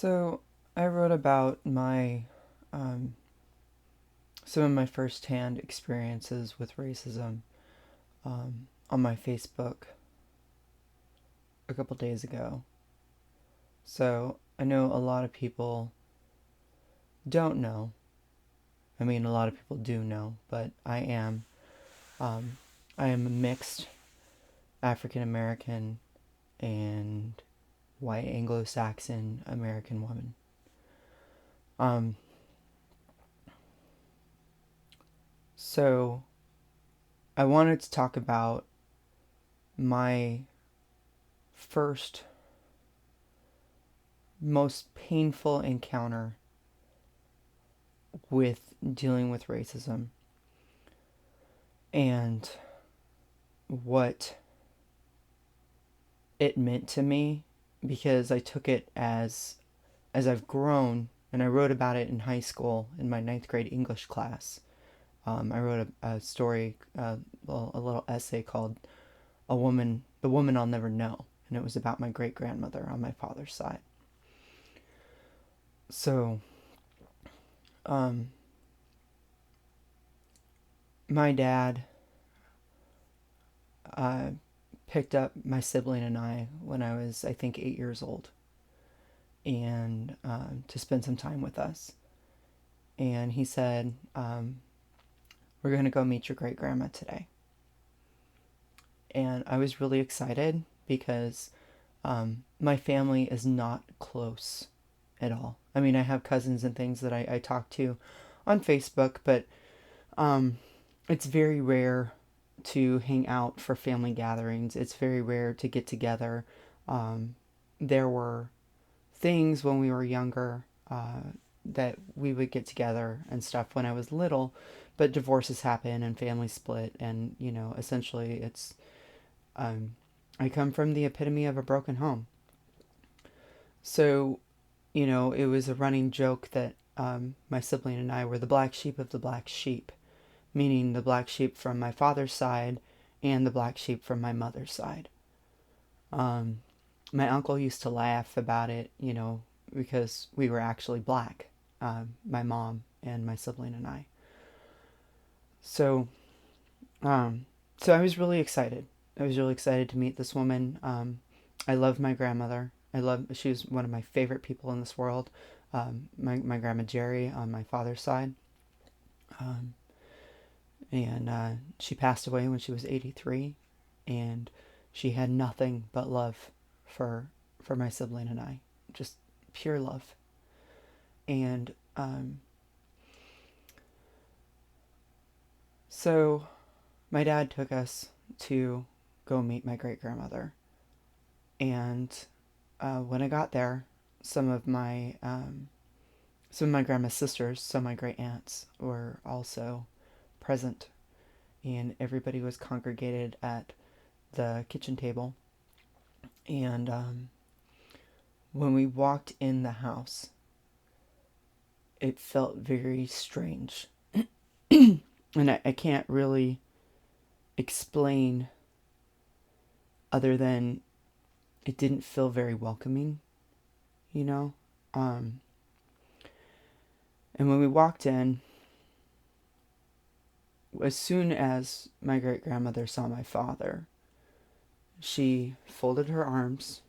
So I wrote about my um, some of my firsthand experiences with racism on my Facebook a couple days ago. So I know a lot of people don't know. I mean, a lot of people do know, but um, I am a mixed African American and white Anglo-Saxon American woman. Um, so I wanted to talk about my first most painful encounter with dealing with racism and what it meant to me, because I took it as I've grown, and I wrote about it in high school in my ninth grade English class. I wrote a story, well, a little essay called The Woman I'll Never Know," and it was about my great grandmother on my father's side. So, um, my dad uh, picked up my sibling and I when I was, I think, 8 years old, and to spend some time with us. And he said, "We're going to go meet your great grandma today." And I was really excited because my family is not close at all. I mean, I have cousins and things that I talk to on Facebook, but um, it's very rare to hang out for family gatherings. It's very rare to get together. There were things when we were younger that we would get together and stuff when I was little, but divorces happen and families split, and essentially um, I come from the epitome of a broken home. So, it was a running joke that my sibling and I were the black sheep of the black sheep, meaning the black sheep from my father's side and the black sheep from my mother's side. Um, my uncle used to laugh about it, because we were actually black, my mom and my sibling and I. So, um, so I was really excited. I was really excited to meet this woman. I love my grandmother. She was one of my favorite people in this world. My grandma Jerry on my father's side. Um, and she passed away when she was 83, and she had nothing but love for my sibling and I, just pure love. And so my dad took us to go meet my great grandmother, and when I got there, some of my grandma's sisters, some of my great aunts, were also present, and everybody was congregated at the kitchen table. And when we walked in the house, it felt very strange. And I can't really explain other than it didn't feel very welcoming, you know? Um, and when we walked in, as soon as my great grandmother saw my father, she folded her arms,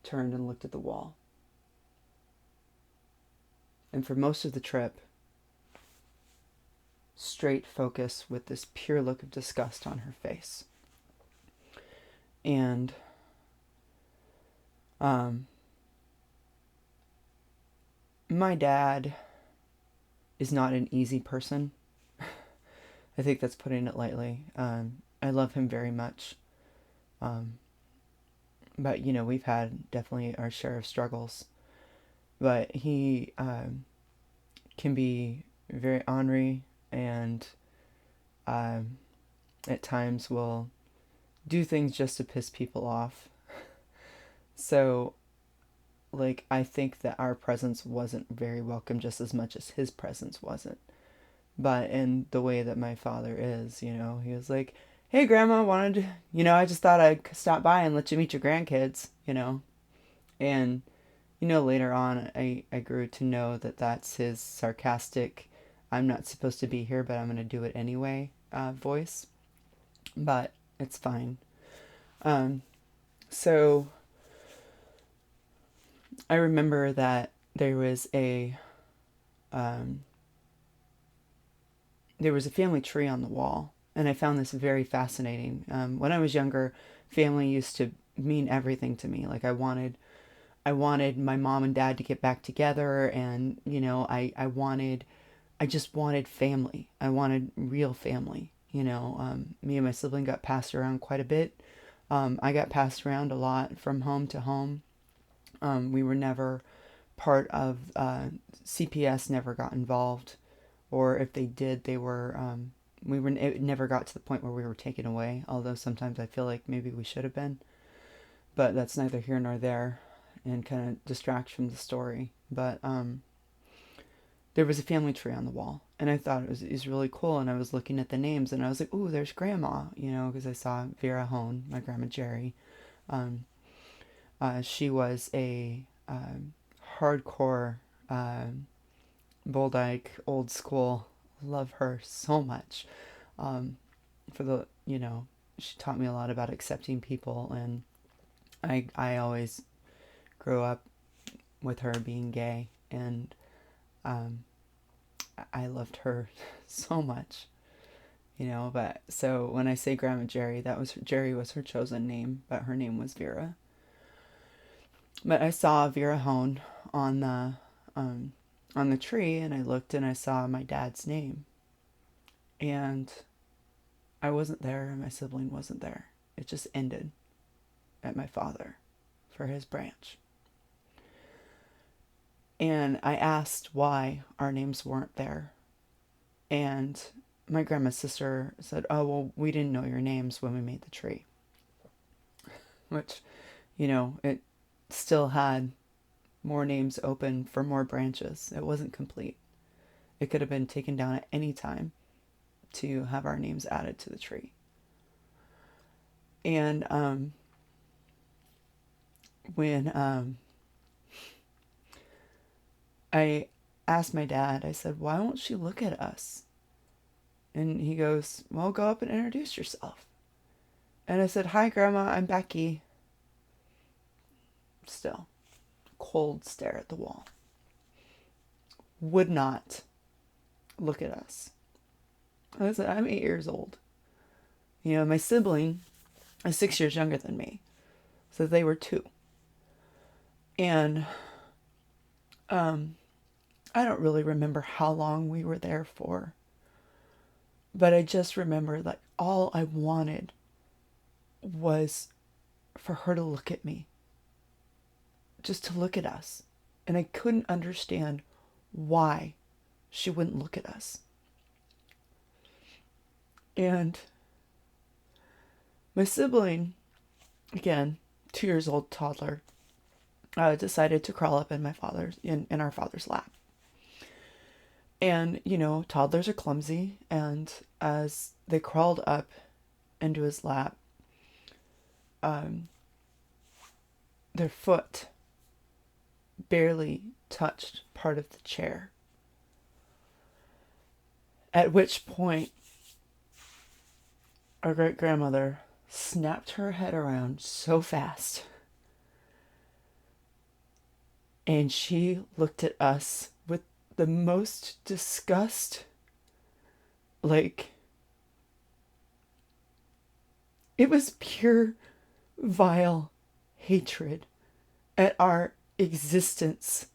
turned, and looked at the wall. And for most of the trip, straight focus with this pure look of disgust on her face. And my dad is not an easy person. I think that's putting it lightly. I love him very much. But, we've had definitely our share of struggles. But he can be very ornery, and at times will do things just to piss people off. So, like, I think that our presence wasn't very welcome just as much as his presence wasn't. But in the way that my father is, he was like, "Hey, Grandma, I just thought I'd stop by and let you meet your grandkids," And Later on, I grew to know that that's his sarcastic, I'm not supposed to be here, but I'm going to do it anyway voice. But it's fine. Um, so I remember that um, there was a family tree on the wall, and I found this very fascinating. When I was younger, family used to mean everything to me. Like I wanted my mom and dad to get back together, and I just wanted family. I wanted real family. Me and my sibling got passed around quite a bit. I got passed around a lot from home to home. We were never part of CPS. Never got involved, or if they did, they were. We were. It never got to the point where we were taken away. Although sometimes I feel like maybe we should have been, but that's neither here nor there, and kind of distracts from the story. But there was a family tree on the wall, and I thought it was really cool. And I was looking at the names, and I was like, "Ooh, there's Grandma," because I saw Vera Hone, my grandma Jerry. Um, she was a hardcore Boldyke, old school. Love her so much. Um, for the she taught me a lot about accepting people, and I always grew up with her being gay, and um, I loved her so much. But so when I say Grandma Jerry, Jerry was her chosen name, but her name was Vera. But I saw Vera Hone on um, the tree, and I looked and I saw my dad's name, and I wasn't there, and my sibling wasn't there. It just ended at my father for his branch. And I asked why our names weren't there, and my grandma's sister said, "Oh, well, we didn't know your names when we made the tree," which, it still had more names open for more branches. It wasn't complete. It could have been taken down at any time to have our names added to the tree. And when I asked my dad, I said, "Why won't she look at us?" And he goes, "Well, go up and introduce yourself." And I said, "Hi, Grandma, I'm Becky." Still, cold stare at the wall. Would not look at us. I said, "I'm 8 years old." My sibling is 6 years younger than me. So they were 2. And I don't really remember how long we were there for. But I just remember that all I wanted was for her to look at me. Just to look at us. And I couldn't understand why she wouldn't look at us. And my sibling, again, 2 years old toddler, decided to crawl up in our father's lap. And, toddlers are clumsy, and as they crawled up into his lap, their foot barely touched part of the chair. At which point, our great-grandmother snapped her head around so fast, and she looked at us with the most disgust. Like, it was pure, vile hatred at our existence.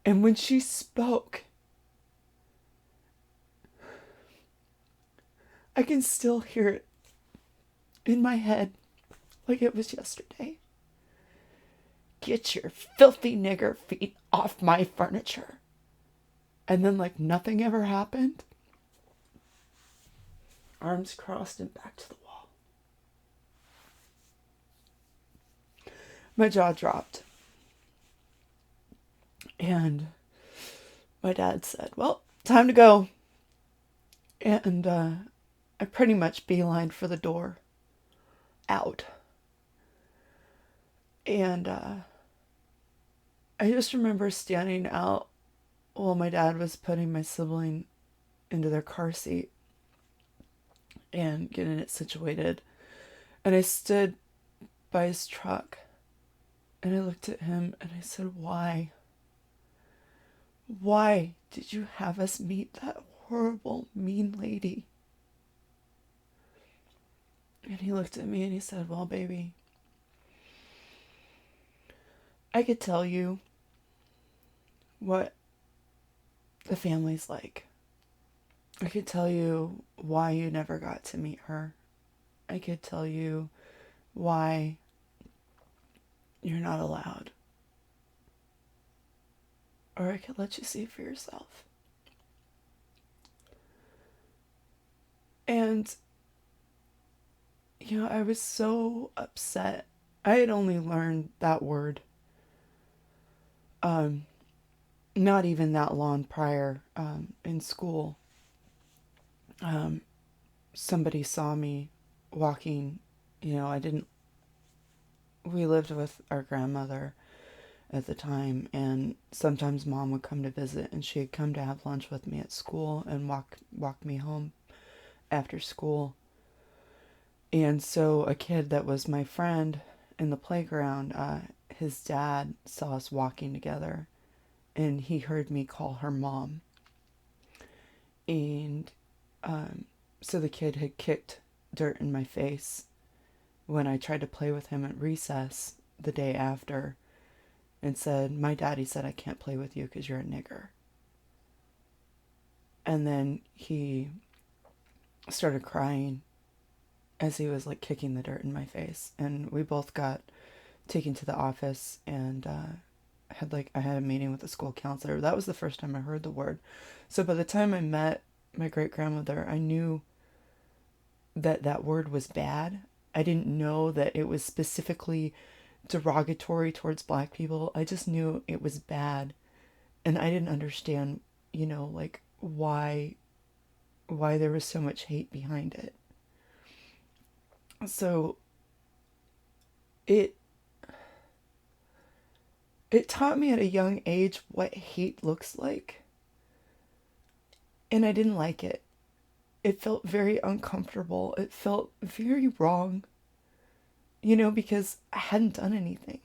And when she spoke, I can still hear it in my head like it was yesterday. "Get your filthy nigger feet off my furniture." And then, like nothing ever happened, arms crossed and back to the wall. My jaw dropped. And my dad said, "Well, time to go." And I pretty much beelined for the door, out. And I just remember standing out while my dad was putting my sibling into their car seat and getting it situated. And I stood by his truck and I looked at him and I said, "Why? Why did you have us meet that horrible, mean lady?" And he looked at me and he said, "Well, baby, I could tell you what the family's like. I could tell you why you never got to meet her. I could tell you why you're not allowed. Or I could let you see for yourself." And, I was so upset. I had only learned that word um, not even that long prior in school. Um, Somebody saw me walking, I didn't, we lived with our grandmother at the time, and sometimes mom would come to visit, and she'd come to have lunch with me at school and walk me home after school. And so a kid that was my friend in the playground, his dad saw us walking together, and he heard me call her mom. And so the kid had kicked dirt in my face when I tried to play with him at recess the day after, and said, "My daddy said I can't play with you because you're a nigger." And then he started crying as he was like kicking the dirt in my face. And we both got taken to the office, and I had a meeting with the school counselor. That was the first time I heard the word. So by the time I met my great grandmother, I knew that that word was bad. I didn't know that it was specifically derogatory towards black people. I just knew it was bad, and I didn't understand, like why there was so much hate behind it. So it it taught me at a young age what hate looks like, and I didn't like it. It felt very uncomfortable. It felt very wrong, because I hadn't done anything.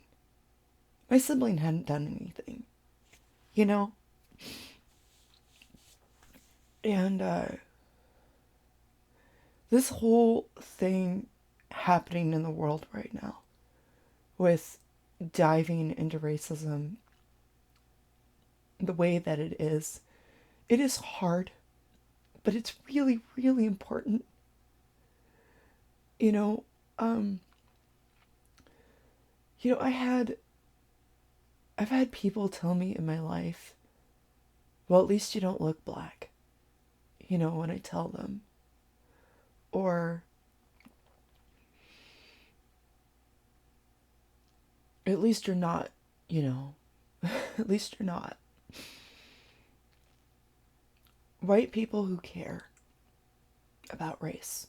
My sibling hadn't done anything, you know? And this whole thing happening in the world right now with diving into racism the way that it is hard, but it's really, really important. You know, um, I I've had people tell me in my life, "Well, at least you don't look black," when I tell them. Or, "At least you're not, at least you're not." White people who care about race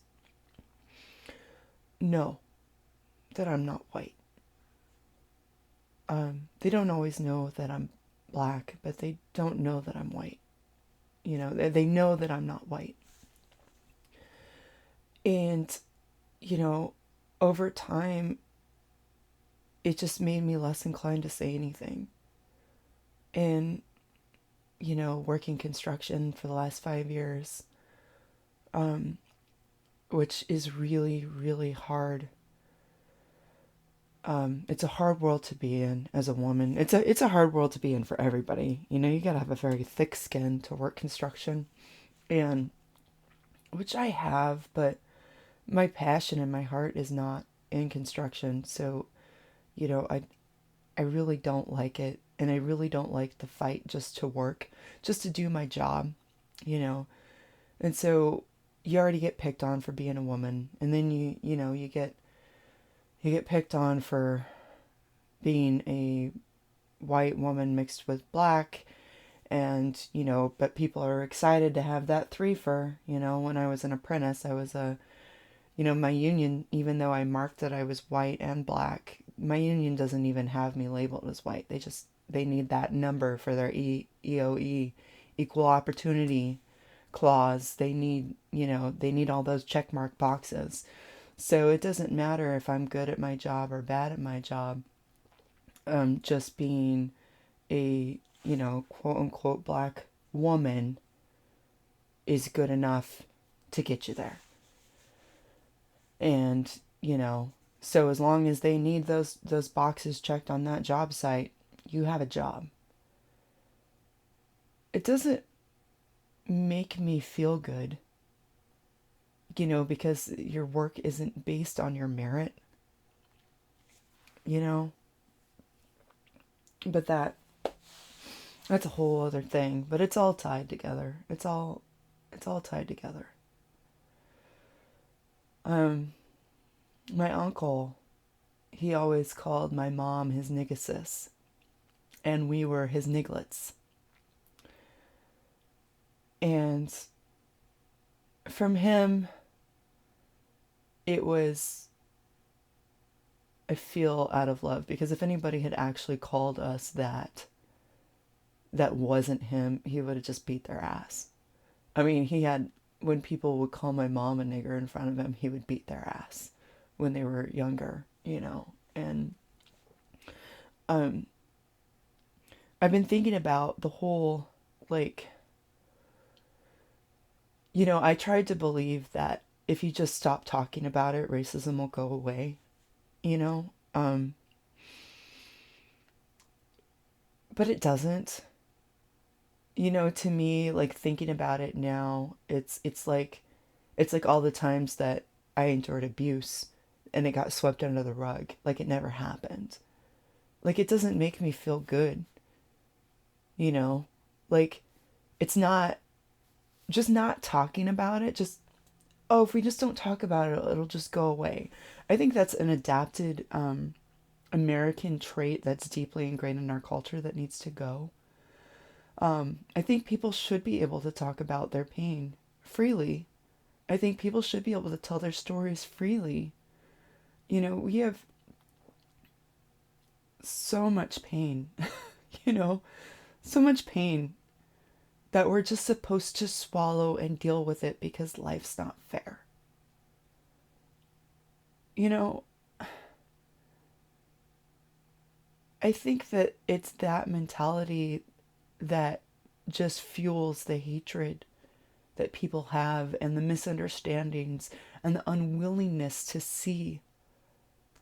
know that I'm not white. They don't always know that I'm black, but they don't know that I'm white. They know that I'm not white. And, over time, it just made me less inclined to say anything. And, working construction for the last 5 years, which is really, really hard. It's a hard world to be in as a woman. It's a hard world to be in for everybody. You gotta have a very thick skin to work construction, and which I have, but my passion and my heart is not in construction. So, I really don't like it, and I really don't like the fight just to work, just to do my job, you know. And so you already get picked on for being a woman, and then you get picked on for being a white woman mixed with black, and but people are excited to have that threefer. When I was an apprentice, I was my union, even though I marked that I was white and black, my union doesn't even have me labeled as white. they need that number for their EOE, equal opportunity clause. They need, they need all those check mark boxes. So it doesn't matter if I'm good at my job or bad at my job. Just being a, quote unquote black woman is good enough to get you there. And, so as long as they need those boxes checked on that job site, you have a job. It doesn't make me feel good, because your work isn't based on your merit, but that's a whole other thing, but it's all tied together. It's all tied together. My uncle, he always called my mom his niggasis, and we were his nigglets. And from him, it was, I feel, out of love, because if anybody had actually called us that wasn't him, he would have just beat their ass. I mean, when people would call my mom a nigger in front of him, he would beat their ass when they were younger, and I've been thinking about the whole, I tried to believe that if you just stop talking about it, racism will go away, but it doesn't. To me, thinking about it now, it's like all the times that I endured abuse and it got swept under the rug, like it never happened. It doesn't make me feel good, it's not just not talking about it, just, oh, if we just don't talk about it, it'll just go away. I think that's an adapted American trait that's deeply ingrained in our culture that needs to go. I think people should be able to talk about their pain freely. I think people should be able to tell their stories freely. We have so much pain, so much pain that we're just supposed to swallow and deal with it because life's not fair. I think that it's that mentality that just fuels the hatred that people have, and the misunderstandings, and the unwillingness to see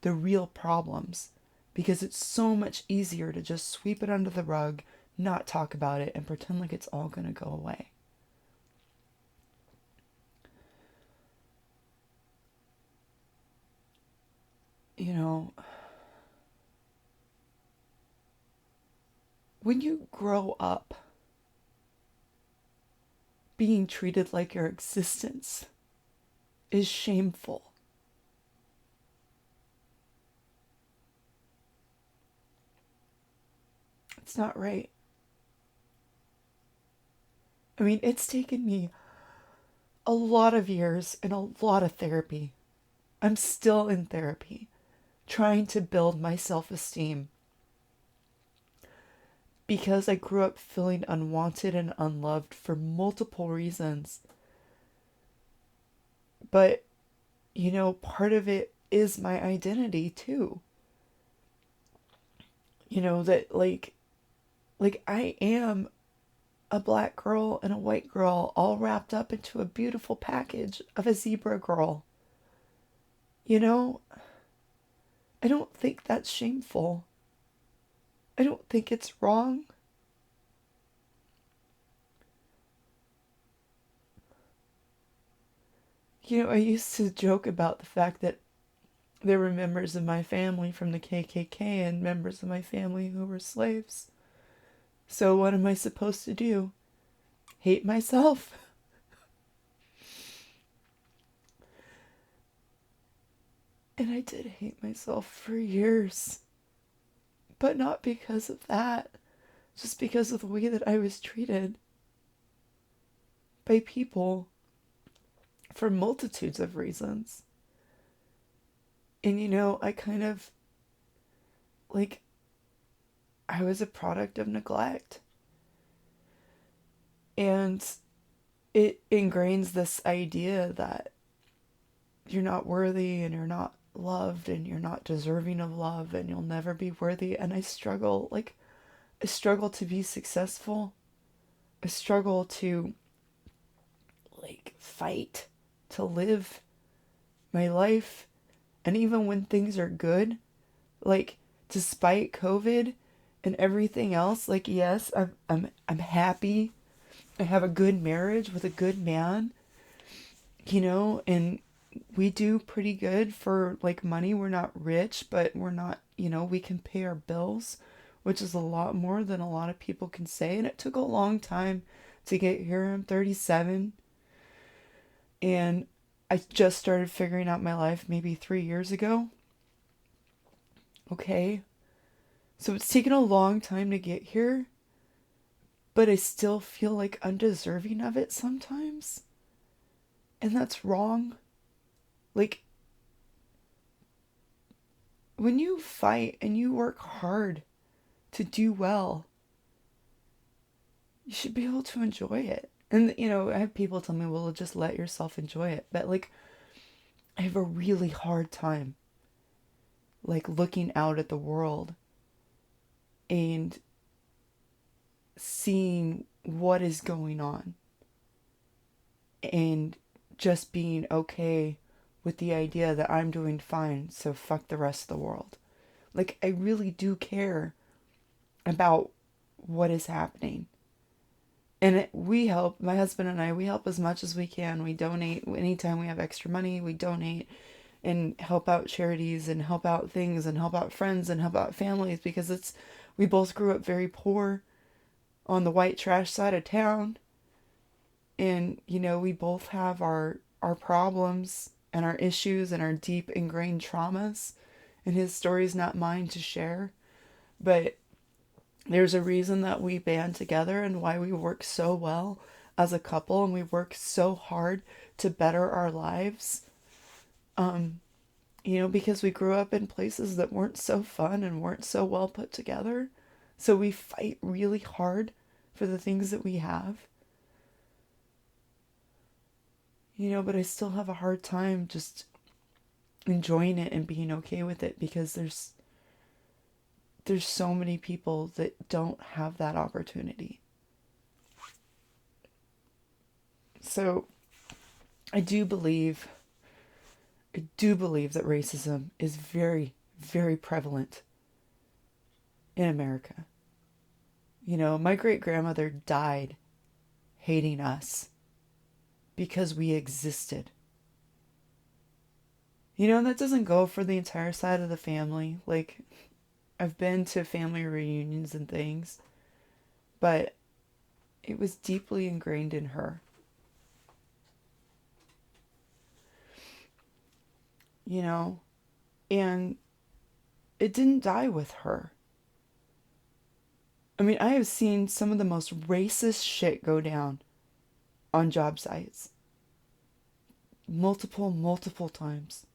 the real problems, because it's so much easier to just sweep it under the rug, not talk about it, and pretend like it's all going to go away. When you grow up being treated like your existence is shameful, it's not right. I mean, it's taken me a lot of years and a lot of therapy. I'm still in therapy, trying to build my self-esteem, because I grew up feeling unwanted and unloved for multiple reasons. But, part of it is my identity too. That I am a black girl and a white girl all wrapped up into a beautiful package of a zebra girl. I don't think that's shameful. I don't think it's wrong. I used to joke about the fact that there were members of my family from the KKK and members of my family who were slaves. So what am I supposed to do? Hate myself? And I did hate myself for years. But not because of that. Just because of the way that I was treated by people for multitudes of reasons. And I kind of, I was a product of neglect. And it ingrains this idea that you're not worthy and you're not loved and you're not deserving of love and you'll never be worthy. And I struggle to be successful. I struggle to fight to live my life. And even when things are good, like despite COVID and everything else, like yes, I'm happy. I have a good marriage with a good man, and we do pretty good for like money. We're not rich, but we're not, we can pay our bills, which is a lot more than a lot of people can say. And it took a long time to get here. I'm 37 and I just started figuring out my life maybe 3 years ago. Okay. So it's taken a long time to get here, but I still feel like undeserving of it sometimes. And that's wrong. Like, when you fight and you work hard to do well, you should be able to enjoy it. And, I have people tell me, well, just let yourself enjoy it. But, I have a really hard time, looking out at the world and seeing what is going on and just being okay with the idea that I'm doing fine, so fuck the rest of the world. I really do care about what is happening. And we help, my husband and we help as much as we can. We donate anytime we have extra money, we donate and help out charities and help out things and help out friends and help out families because we both grew up very poor on the white trash side of town. And, we both have our problems and our issues and our deep ingrained traumas. And his story is not mine to share. But there's a reason that we band together and why we work so well as a couple and we work so hard to better our lives. Because we grew up in places that weren't so fun and weren't so well put together. So we fight really hard for the things that we have. But I still have a hard time just enjoying it and being okay with it because there's so many people that don't have that opportunity. So I do believe that racism is very, very prevalent in America. My great-grandmother died hating us because we existed. That doesn't go for the entire side of the family. I've been to family reunions and things, but it was deeply ingrained in her. And it didn't die with her. I mean, I have seen some of the most racist shit go down on job sites. Multiple times.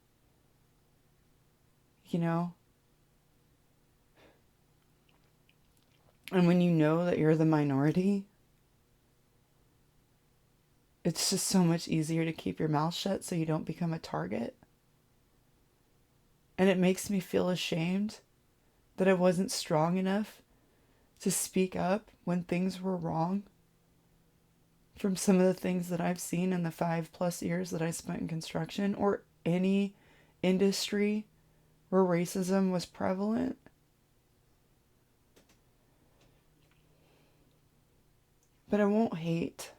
And when you know that you're the minority, it's just so much easier to keep your mouth shut so you don't become a target. And it makes me feel ashamed that I wasn't strong enough to speak up when things were wrong. From some of the things that I've seen in the 5+ years that I spent in construction or any industry where racism was prevalent. But I won't hate.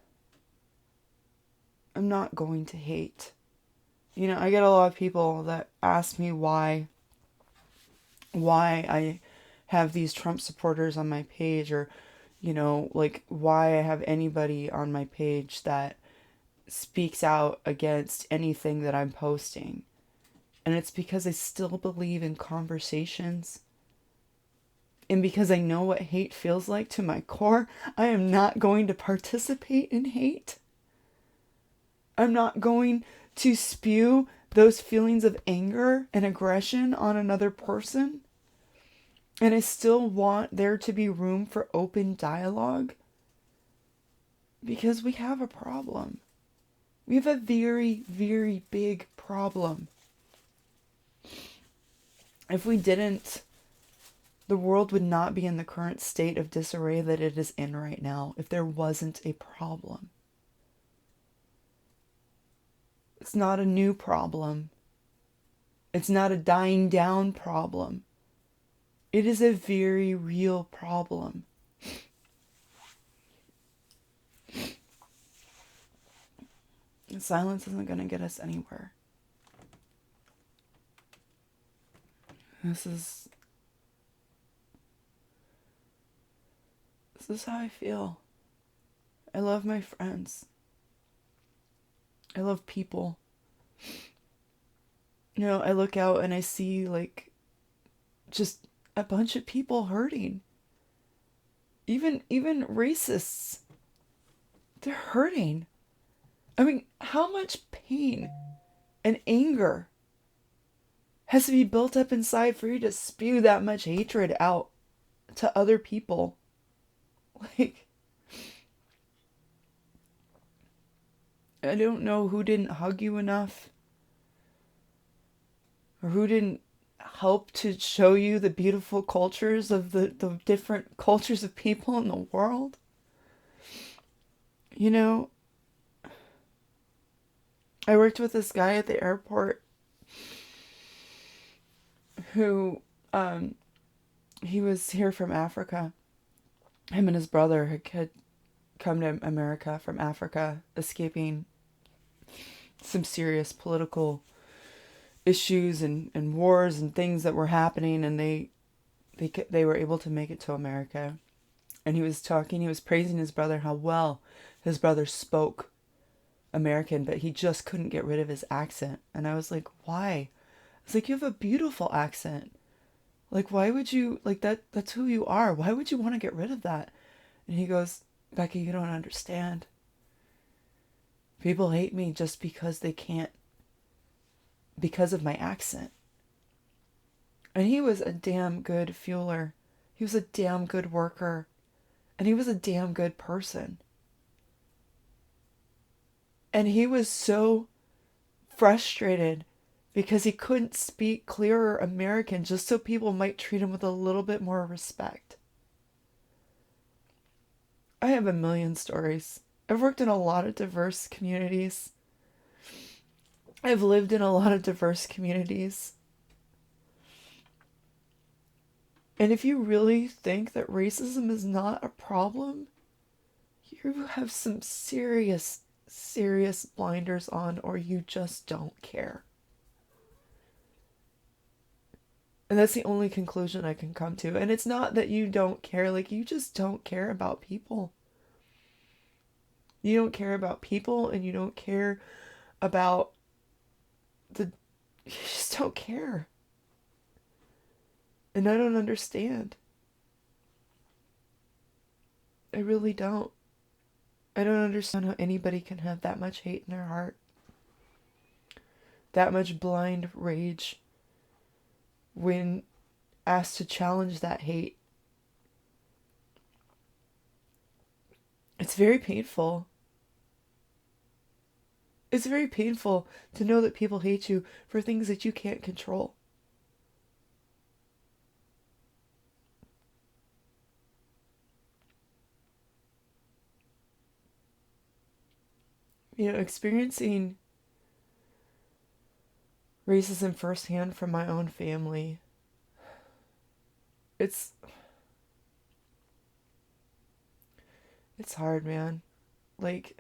I'm not going to hate. I get a lot of people that ask me why I have these Trump supporters on my page or, why I have anybody on my page that speaks out against anything that I'm posting. And it's because I still believe in conversations. And because I know what hate feels like to my core, I am not going to participate in hate. I'm not going to spew those feelings of anger and aggression on another person. And I still want there to be room for open dialogue because we have a problem. We have a very, very big problem. If we didn't, the world would not be in the current state of disarray that it is in right now if there wasn't a problem. It's not a new problem. It's not a dying down problem. It is a very real problem. And silence isn't going to get us anywhere. This is how I feel. I love my friends. I love people. You know, I look out and I see like just a bunch of people hurting. Even racists. They're hurting. I mean, how much pain and anger has to be built up inside for you to spew that much hatred out to other people? Like, I don't know who didn't hug you enough, or who didn't help to show you the beautiful cultures of the different cultures of people in the world. You know, I worked with this guy at the airport who, he was here from Africa. Him and his brother had come to America from Africa, escaping some serious political issues and wars and things that were happening, and they were able to make it to America. And he was praising his brother, how well his brother spoke American, but he just couldn't get rid of his accent. And I was like, why? I was like, you have a beautiful accent. Like, why would you, like, that's who you are. Why would you want to get rid of that? And he goes, Becky, you don't understand. People hate me just because they can't, because of my accent. And he was a damn good fueler. He was a damn good worker. And he was a damn good person. And he was so frustrated because he couldn't speak clearer American just so people might treat him with a little bit more respect. I have a million stories. I've worked in a lot of diverse communities. I've lived in a lot of diverse communities. And if you really think that racism is not a problem, you have some serious, serious blinders on, or you just don't care. And that's the only conclusion I can come to. And it's not that you don't care, like, you just don't care about people. You don't care about people, and you don't care about you just don't care. And I don't understand. I really don't. I don't understand how anybody can have that much hate in their heart. That much blind rage when asked to challenge that hate. It's very painful. It's very painful to know that people hate you for things that you can't control. You know, experiencing racism firsthand from my own family, it's hard, man. Like,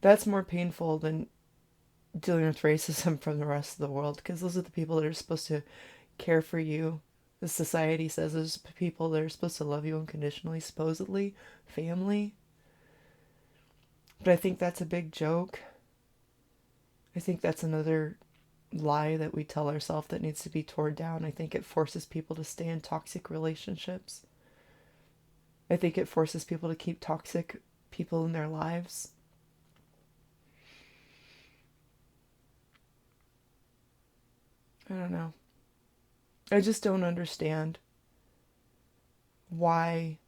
that's more painful than dealing with racism from the rest of the world, because those are the people that are supposed to care for you. The society says there's people that are supposed to love you unconditionally, supposedly, family. But I think that's a big joke. I think that's another lie that we tell ourselves that needs to be torn down. I think it forces people to stay in toxic relationships. I think it forces people to keep toxic people in their lives. I don't know. I just don't understand why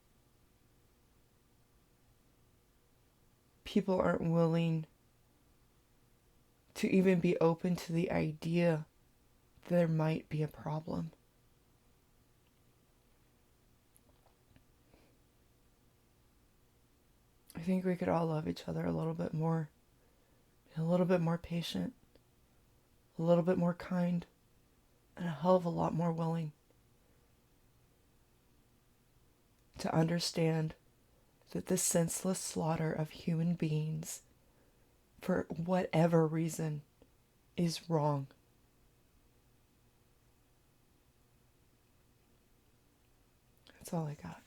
people aren't willing to even be open to the idea that there might be a problem. I think we could all love each other a little bit more, be a little bit more patient, a little bit more kind, and a hell of a lot more willing to understand that the senseless slaughter of human beings, for whatever reason, is wrong. That's all I got.